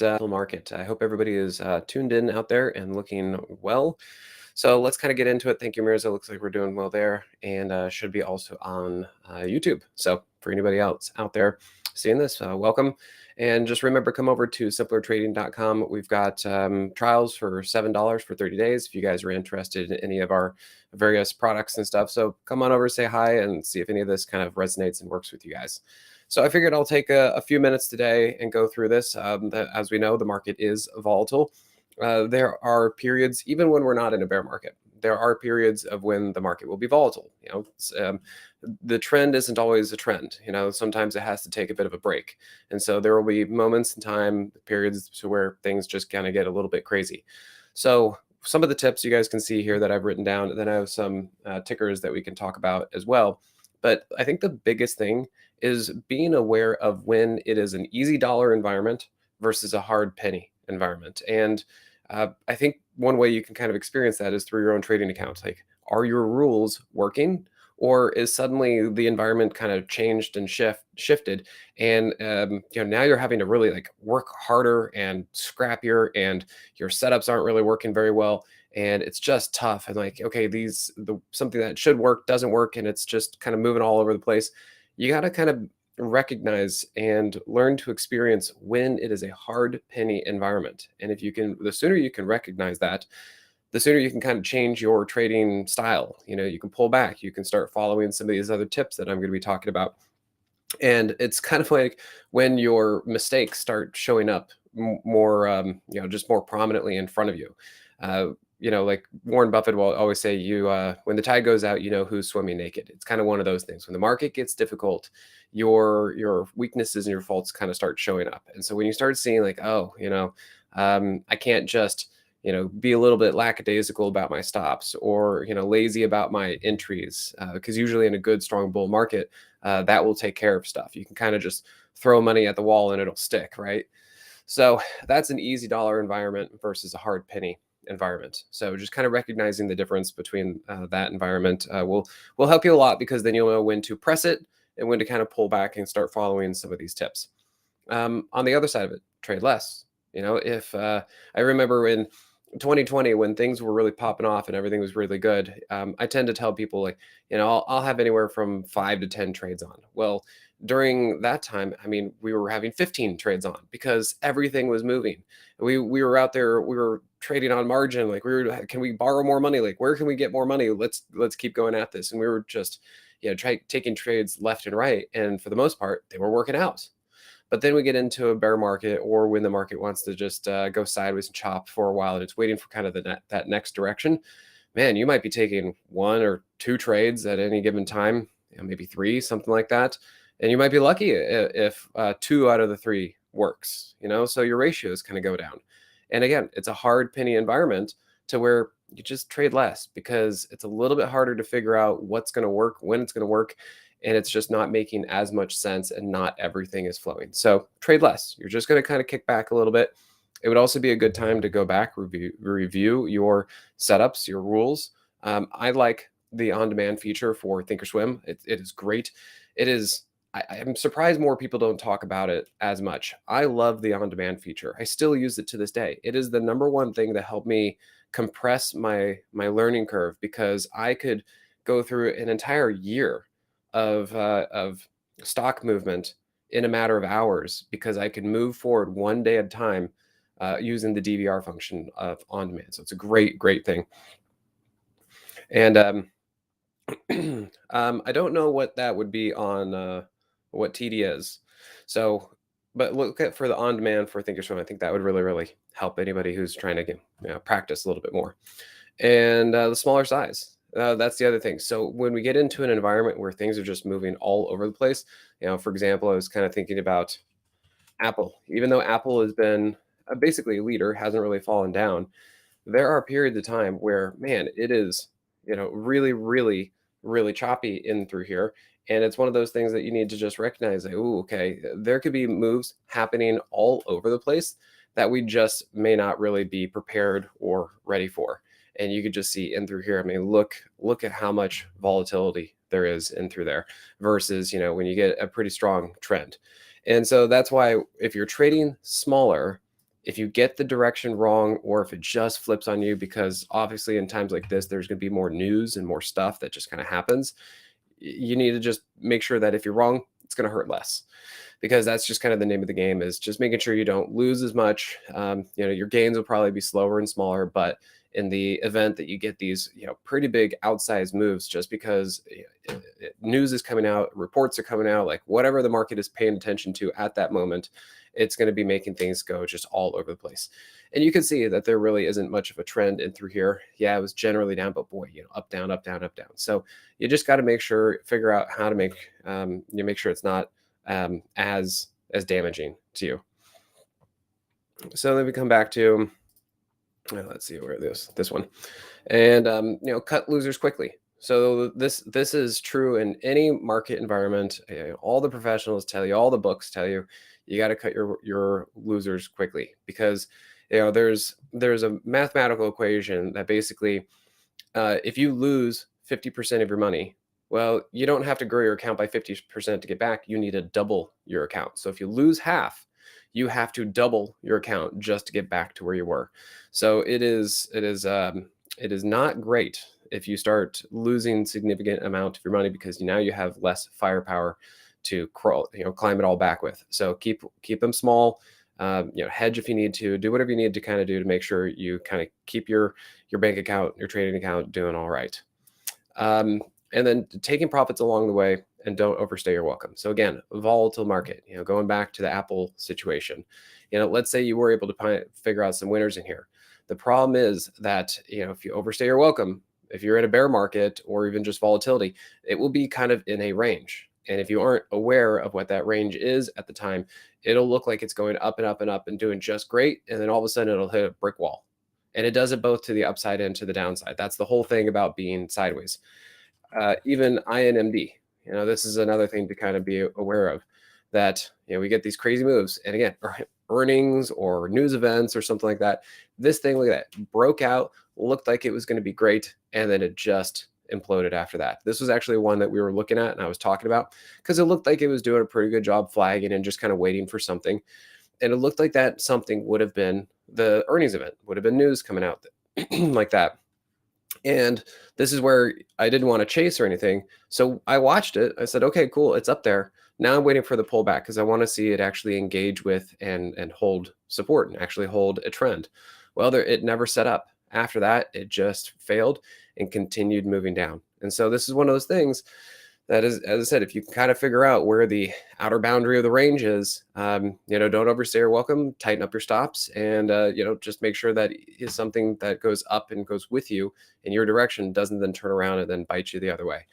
Market. I hope everybody is tuned in out there and looking well. So let's kind of get into it. Thank you, Mirza. Looks like we're doing well there, and should be also on YouTube. So for anybody else out there seeing this, welcome. And just remember, come over to simplertrading.com. We've got trials for $7 for 30 days if you guys are interested in any of our various products and stuff. So come on over, say hi, and see if any of this kind of resonates and works with you guys. So I figured I'll take a few minutes today and go through this. As we know, the market is volatile. There are periods, even when we're not in a bear market, there are periods of when the market will be volatile. The trend isn't always a trend. Sometimes it has to take a bit of a break. And so there will be moments in time, periods to where things just kind of get a little bit crazy. So some of the tips you guys can see here that I've written down, and then I have some tickers that we can talk about as well. But I think the biggest thing is being aware of when it is an easy dollar environment versus a hard penny environment. And I think one way you can kind of experience that is through your own trading account. Like, are your rules working? Or is suddenly the environment kind of changed and shifted, and now you're having to really like work harder and scrappier, and your setups aren't really working very well, and it's just tough. And like, okay, something that should work doesn't work, and it's just kind of moving all over the place. You got to kind of recognize and learn to experience when it is a hard penny environment. And the sooner you can recognize that, the sooner you can kind of change your trading style. You can pull back, you can start following some of these other tips that I'm going to be talking about. And it's kind of like when your mistakes start showing up more, just more prominently in front of you. Like Warren Buffett will always say, when the tide goes out, you know who's swimming naked. It's kind of one of those things. When the market gets difficult, your weaknesses and your faults kind of start showing up. And so when you start seeing like, I can't just be a little bit lackadaisical about my stops, or lazy about my entries, because usually in a good strong bull market, that will take care of stuff. You can kind of just throw money at the wall and it'll stick, right? So that's an easy dollar environment versus a hard penny environment. So just kind of recognizing the difference between that environment will help you a lot, because then you'll know when to press it and when to kind of pull back and start following some of these tips. On the other side of it, trade less. If I remember in 2020 when things were really popping off and everything was really good, I tend to tell people, like, I'll have anywhere from 5 to 10 trades on. Well, during that time, I mean, we were having 15 trades on because everything was moving. We were out there, we were trading on margin, like can we borrow more money? Like, where can we get more money? Let's keep going at this. And we were just taking trades left and right, and for the most part they were working out. But then we get into a bear market, or when the market wants to just go sideways and chop for a while, and it's waiting for kind of that next direction. Man, you might be taking 1 or 2 trades at any given time, maybe 3, something like that. And you might be lucky if 2 out of the 3 works, so your ratios kind of go down. And again, it's a hard penny environment to where you just trade less, because it's a little bit harder to figure out what's going to work, when it's going to work, and it's just not making as much sense, and not everything is flowing. So trade less. You're just going to kind of kick back a little bit. It would also be a good time to go back, review your setups, your rules. I like the on-demand feature for Thinkorswim. It is great. It is. I'm surprised more people don't talk about it as much. I love the on-demand feature. I still use it to this day. It is the number one thing that helped me compress my learning curve, because I could go through an entire year of stock movement in a matter of hours, because I could move forward one day at a time using the DVR function of on demand. So it's a great thing. And I don't know what that would be on what TD is. So, but look at for the on demand for Thinkorswim. I think that would really help anybody who's trying to get practice a little bit more. And the smaller size. That's the other thing. So when we get into an environment where things are just moving all over the place, for example, I was kind of thinking about Apple. Even though Apple has been basically a leader, hasn't really fallen down, there are periods of time where, man, it is, really choppy in through here. And it's one of those things that you need to just recognize, like, oh, okay, there could be moves happening all over the place that we just may not really be prepared or ready for. And you could just see in through here. I mean, look at how much volatility there is in through there versus, when you get a pretty strong trend. And so that's why if you're trading smaller, If you get the direction wrong, or if it just flips on you, because obviously in times like this, there's going to be more news and more stuff that just kind of happens. You need to just make sure that if you're wrong, it's going to hurt less, because that's just kind of the name of the game, is just making sure you don't lose as much. Your gains will probably be slower and smaller, but in the event that you get these, pretty big outsized moves, just because news is coming out, reports are coming out, like whatever the market is paying attention to at that moment, it's going to be making things go just all over the place. And you can see that there really isn't much of a trend in through here. Yeah, it was generally down, but boy, up, down, up, down, up, down. So you just got to figure out how to make sure it's not as damaging to you. So then we come back to, let's see where this one, and cut losers quickly. So this is true in any market environment. All the professionals tell you, all the books tell you, you got to cut your losers quickly, because there's a mathematical equation that basically, if you lose 50% of your money, well, you don't have to grow your account by 50% to get back. You need to double your account. So if you lose half, you have to double your account just to get back to where you were. So it is not great if you start losing significant amount of your money, because now you have less firepower to climb it all back with. So keep them small. Hedge if you need to, do whatever you need to kind of do to make sure you kind of keep your bank account, your trading account doing all right. And then taking profits along the way, and don't overstay your welcome. So again, volatile market, going back to the Apple situation, let's say you were able to figure out some winners in here. The problem is that, if you overstay your welcome, if you're in a bear market or even just volatility, it will be kind of in a range. And if you aren't aware of what that range is at the time, it'll look like it's going up and up and up and doing just great. And then all of a sudden it'll hit a brick wall. And it does it both to the upside and to the downside. That's the whole thing about being sideways. Even INMD, this is another thing to kind of be aware of, that, we get these crazy moves. And again, earnings or news events or something like that. This thing, look at that, broke out, looked like it was going to be great. And then it just imploded after that. This was actually one that we were looking at and I was talking about, because it looked like it was doing a pretty good job flagging and just kind of waiting for something. And it looked like that something would have been the earnings event, would have been news coming out like that. And this is where I didn't want to chase or anything. So I watched it. I said, okay, cool. It's up there. Now I'm waiting for the pullback, because I want to see it actually engage with and hold support and actually hold a trend. Well, it never set up. After that, it just failed and continued moving down. And so this is one of those things that is, as I said, if you can kind of figure out where the outer boundary of the range is, don't overstay your welcome, tighten up your stops, and, just make sure that is something that goes up and goes with you in your direction, doesn't then turn around and then bite you the other way.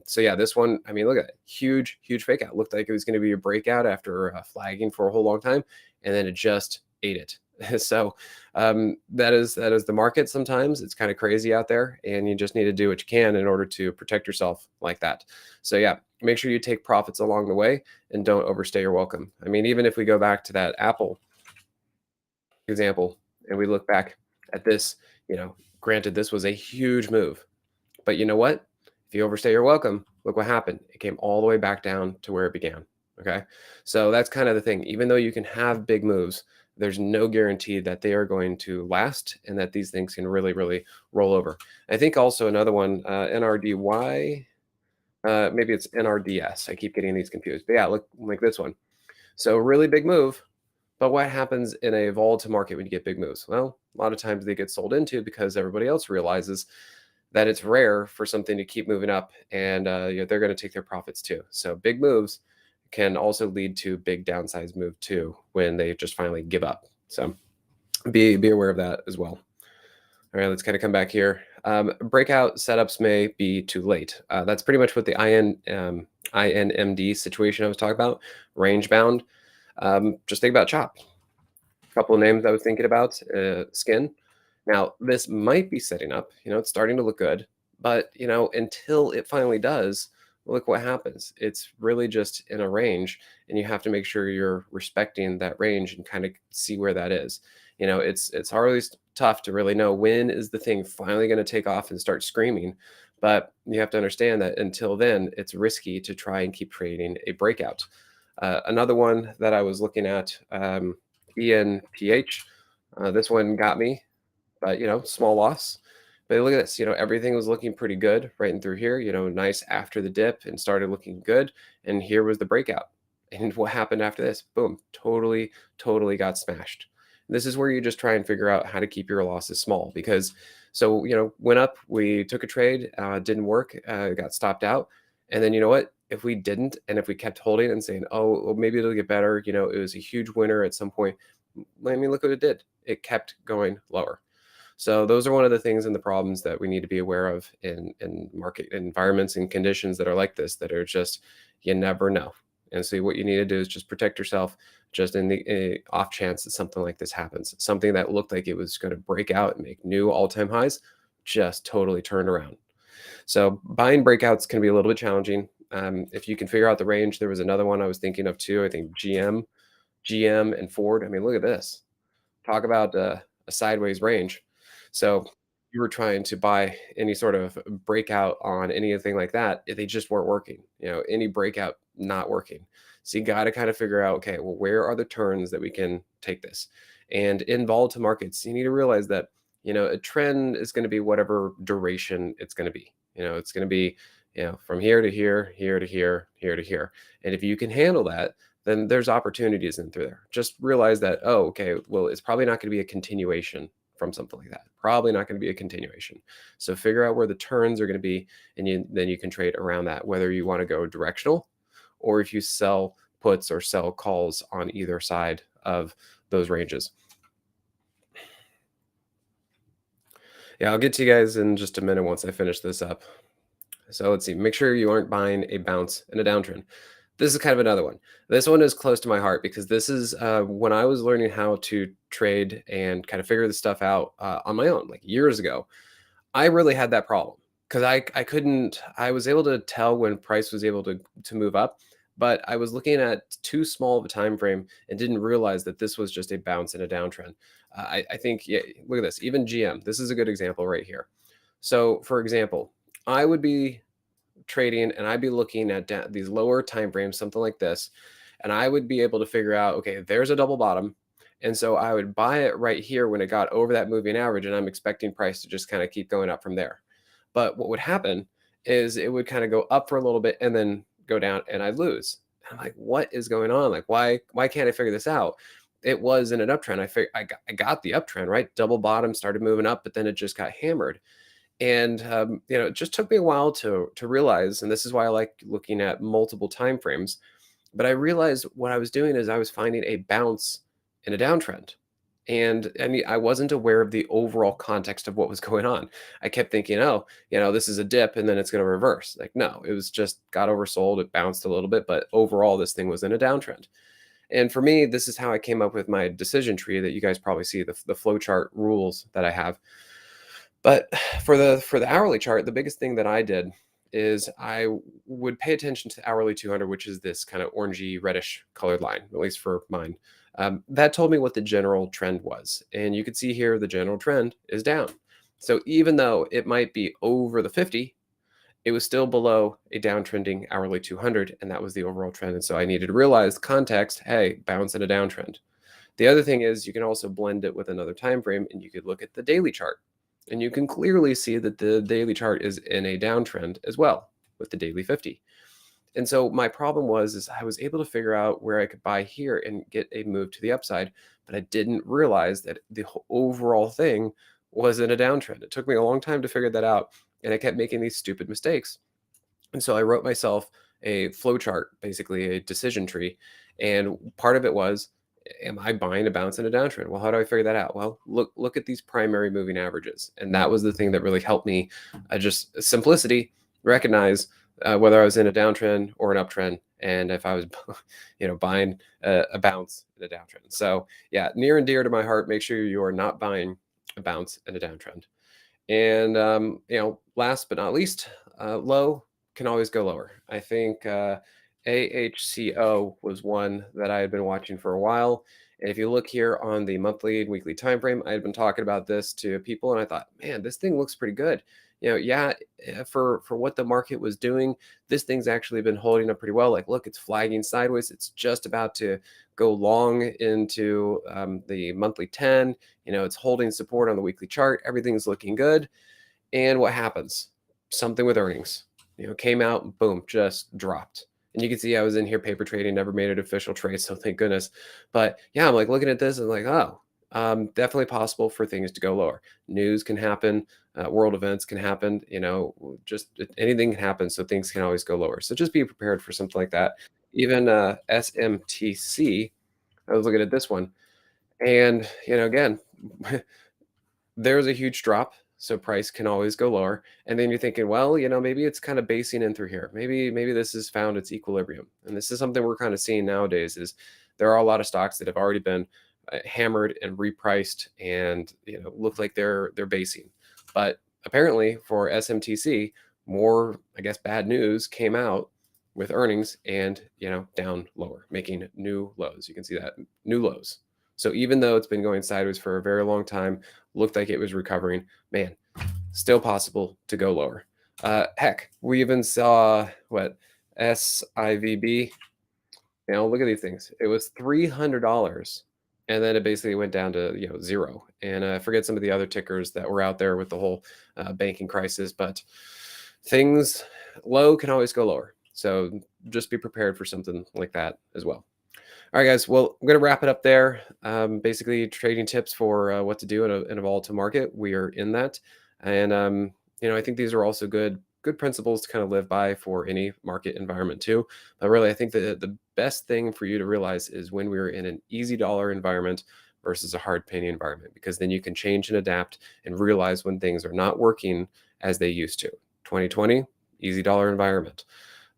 So yeah, this one, I mean, look at it, huge fake out. Looked like it was going to be a breakout after flagging for a whole long time, and then it just ate it. So that is the market. Sometimes it's kind of crazy out there, and you just need to do what you can in order to protect yourself like that. So yeah, make sure you take profits along the way and don't overstay your welcome. I mean, even if we go back to that Apple example and we look back at this, granted, this was a huge move, but you know what? If you overstay your welcome, look what happened. It came all the way back down to where it began. Okay. So that's kind of the thing. Even though you can have big moves, there's no guarantee that they are going to last and that these things can really, really roll over. I think also another one, NRDY, maybe it's NRDS. I keep getting these confused. But yeah, look like this one. So really big move. But what happens in a volatile market when you get big moves? Well, a lot of times they get sold into because everybody else realizes that it's rare for something to keep moving up, and they're going to take their profits too. So big moves can also lead to big downsize move too when they just finally give up. So be aware of that as well. All right, let's kind of come back here. Breakout setups may be too late. That's pretty much what the INMD situation I was talking about, range bound. Just think about CHOP. A couple of names I was thinking about, Skin. Now, this might be setting up, it's starting to look good, but, until it finally does, look what happens. It's really just in a range, and you have to make sure you're respecting that range and kind of see where that is. It's always tough to really know when is the thing finally going to take off and start screaming, but you have to understand that until then, it's risky to try and keep creating a breakout. Another one that I was looking at, ENPH. This one got me, but small loss. But look at this, everything was looking pretty good right and through here, nice after the dip and started looking good. And here was the breakout. And what happened after this? Boom, totally, totally got smashed. This is where you just try and figure out how to keep your losses small because so, went up, we took a trade, didn't work, got stopped out. And then you know what? If we didn't, and if we kept holding and saying, oh, well, maybe it'll get better, it was a huge winner at some point. I mean, look what it did. It kept going lower. So those are one of the things and the problems that we need to be aware of in market environments and conditions that are like this, that are just you never know. And so what you need to do is just protect yourself just in the off chance that something like this happens. Something that looked like it was going to break out and make new all-time highs just totally turned around. So buying breakouts can be a little bit challenging. If you can figure out the range, there was another one I was thinking of too. I think GM and Ford. I mean, look at this. Talk about a sideways range. So you were trying to buy any sort of breakout on anything like that, they just weren't working. Any breakout not working. So you got to kind of figure out, okay, well, where are the turns that we can take this? And in volatile markets, you need to realize that a trend is going to be whatever duration it's going to be. It's going to be from here to here, here to here, here to here. And if you can handle that, then there's opportunities in through there. Just realize that, oh, okay, well, it's probably not going to be a continuation from something like that. Probably not going to be a continuation. So figure out where the turns are going to be, and then you can trade around that, whether you want to go directional or if you sell puts or sell calls on either side of those ranges. Yeah, I'll get to you guys in just a minute once I finish this up. So let's see. Make sure you aren't buying a bounce and a downtrend. This is kind of another one. This one is close to my heart because this is when I was learning how to trade and kind of figure this stuff out on my own, like years ago. I really had that problem because I couldn't. I was able to tell when price was able to move up, but I was looking at too small of a time frame and didn't realize that this was just a bounce and a downtrend. I think, yeah, look at this. Even GM. This is a good example right here. So, for example, I would be trading and I'd be looking at these lower time frames, something like this, and I would be able to figure out, okay, there's a double bottom. And so I would buy it right here when it got over that moving average, and I'm expecting price to just kind of keep going up from there. But what would happen is it would kind of go up for a little bit and then go down, and I'd lose. And I'm like, what is going on? Like, why can't I figure this out? It was in an uptrend. I got the uptrend, right? Double bottom started moving up, but then it just got hammered. And it just took me a while to realize, and this is why I like looking at multiple time frames. But I realized what I was doing is I was finding a bounce in a downtrend. And I mean, I wasn't aware of the overall context of what was going on. I kept thinking, oh, this is a dip and then it's going to reverse. Like, no, it was just got oversold. It bounced a little bit, but overall, this thing was in a downtrend. And for me, this is how I came up with my decision tree that you guys probably see, the flow chart rules that I have. But for the hourly chart, the biggest thing that I did is I would pay attention to hourly 200, which is this kind of orangey reddish colored line, at least for mine. That told me what the general trend was. And you can see here the general trend is down. So even though it might be over the 50, it was still below a downtrending hourly 200, and that was the overall trend. And so I needed to realize context, hey, bounce in a downtrend. The other thing is you can also blend it with another time frame, and you could look at the daily chart. And you can clearly see that the daily chart is in a downtrend as well with the daily 50. And so my problem is I was able to figure out where I could buy here and get a move to the upside, but I didn't realize that the overall thing was in a downtrend. It took me a long time to figure that out, and I kept making these stupid mistakes. And so I wrote myself a flow chart, basically a decision tree. And part of it was, am I buying a bounce in a downtrend? Well, how do I figure that out? Well, look at these primary moving averages. And that was the thing that really helped me just simplicity, recognize whether I was in a downtrend or an uptrend. And if I was, buying a bounce in a downtrend. So yeah, near and dear to my heart, make sure you are not buying a bounce in a downtrend. And last but not least, low can always go lower. I think AHCO was one that I had been watching for a while. And if you look here on the monthly and weekly time frame, I had been talking about this to people, and I thought, man, this thing looks pretty good. yeah, for what the market was doing, this thing's actually been holding up pretty well. Like, look, it's flagging sideways. It's just about to go long into the monthly 10. It's holding support on the weekly chart. Everything's looking good. And what happens? Something with earnings. Came out, boom, just dropped. And you can see I was in here paper trading, never made an official trade, so thank goodness. But yeah, I'm like looking at this and like, oh, definitely possible for things to go lower. News can happen, world events can happen, just anything can happen. So things can always go lower. So just be prepared for something like that. Even SMTC, I was looking at this one, and again, there's a huge drop, so price can always go lower. And then you're thinking, well, maybe it's kind of basing in through here. Maybe this has found its equilibrium. And this is something we're kind of seeing nowadays is there are a lot of stocks that have already been hammered and repriced and look like they're basing. But apparently for SMTC, more I guess bad news came out with earnings and down lower, making new lows. You can see that new lows. So even though it's been going sideways for a very long time, looked like it was recovering, man, still possible to go lower. Heck, we even saw what SIVB. Look at these things. It was $300, and then it basically went down to zero. And I forget some of the other tickers that were out there with the whole banking crisis, but things low can always go lower. So just be prepared for something like that as well. All right, guys. Well, I'm going to wrap it up there. Basically, trading tips for what to do in a volatile market. We are in that, and I think these are also good principles to kind of live by for any market environment too. But really, I think the best thing for you to realize is when we're in an easy dollar environment versus a hard penny environment, because then you can change and adapt and realize when things are not working as they used to. 2020, easy dollar environment.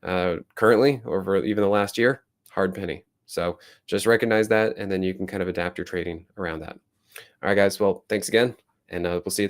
Currently, over even the last year, hard penny. So just recognize that, and then you can kind of adapt your trading around that. All right, guys. Well, thanks again, and we'll see you.